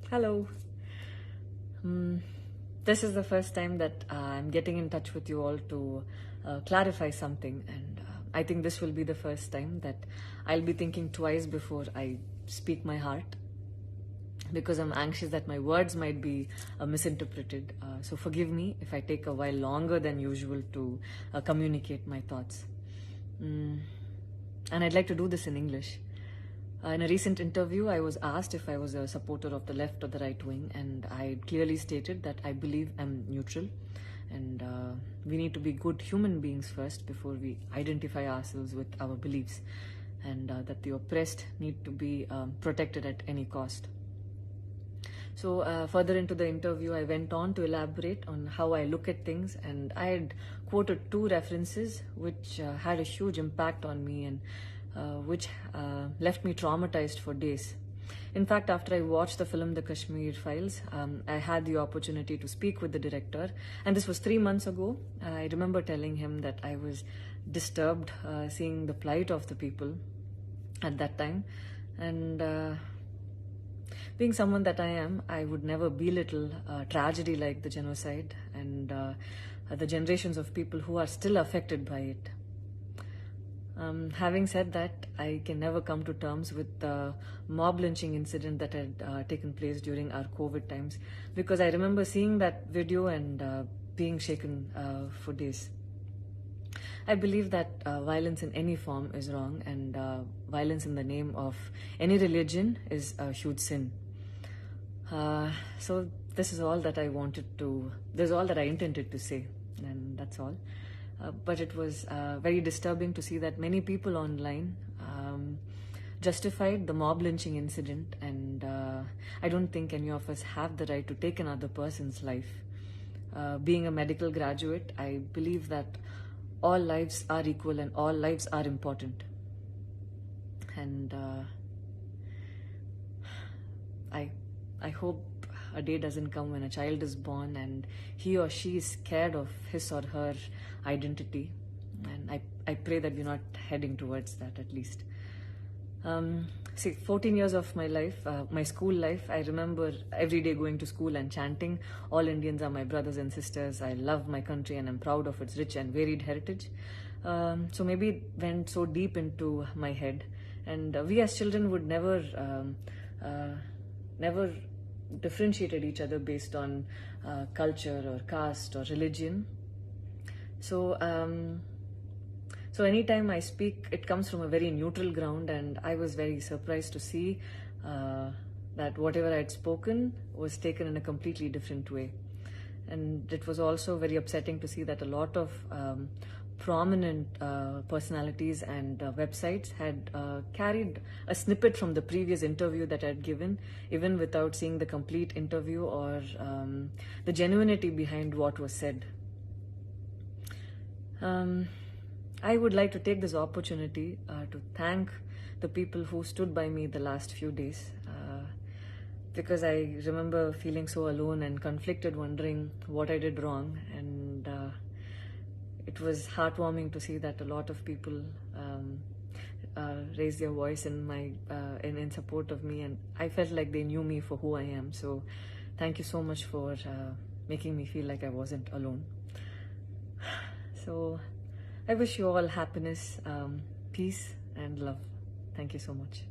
Hello. Hmm. This is the first time that I'm getting in touch with you all to clarify something, and I think this will be the first time that I'll be thinking twice before I speak my heart, because I'm anxious that my words might be misinterpreted. So forgive me if I take a while longer than usual to communicate my thoughts. Mm. And I'd like to do this in English. In a recent interview, I was asked if I was a supporter of the left or the right wing, and I clearly stated that I believe I'm neutral, and we need to be good human beings first before we identify ourselves with our beliefs, and that the oppressed need to be protected at any cost. So further into the interview, I went on to elaborate on how I look at things, and I had quoted two references which had a huge impact on me, and which left me traumatized for days. In fact, after I watched the film The Kashmiri Files, I had the opportunity to speak with the director, and this was 3 months ago. I remember telling him that I was disturbed seeing the plight of the people at that time, and being someone that I am, I would never belittle tragedy like the genocide and the generations of people who are still affected by it. Having said that, I can never come to terms with the mob lynching incident that had taken place during our COVID times, because I remember seeing that video and being shaken for days. I believe that violence in any form is wrong, and violence in the name of any religion is a huge sin. So this is all that I this is all that I intended to say, and that's all. But it was very disturbing to see that many people online justified the mob lynching incident, and I don't think any of us have the right to take another person's life. Being a medical graduate, I believe that all lives are equal and all lives are important. And I hope a day doesn't come when a child is born and he or she is scared of his or her identity. And I pray that we're not heading towards that, at least. 14 years of my life, my school life, I remember every day going to school and chanting, "All Indians are my brothers and sisters. I love my country and I'm proud of its rich and varied heritage." So maybe it went so deep into my head. And we as children would never differentiated each other based on culture or caste or religion. So anytime I speak, it comes from a very neutral ground, and I was very surprised to see that whatever I had spoken was taken in a completely different way. And it was also very upsetting to see that a lot of prominent personalities and websites had carried a snippet from the previous interview that I had given, even without seeing the complete interview or the genuinity behind what was said. I would like to take this opportunity to thank the people who stood by me the last few days, because I remember feeling so alone and conflicted, wondering what I did wrong, and it was heartwarming to see that a lot of people raised their voice in support of me, and I felt like they knew me for who I am. So thank you so much for making me feel like I wasn't alone. So I wish you all happiness, peace and love. Thank you so much.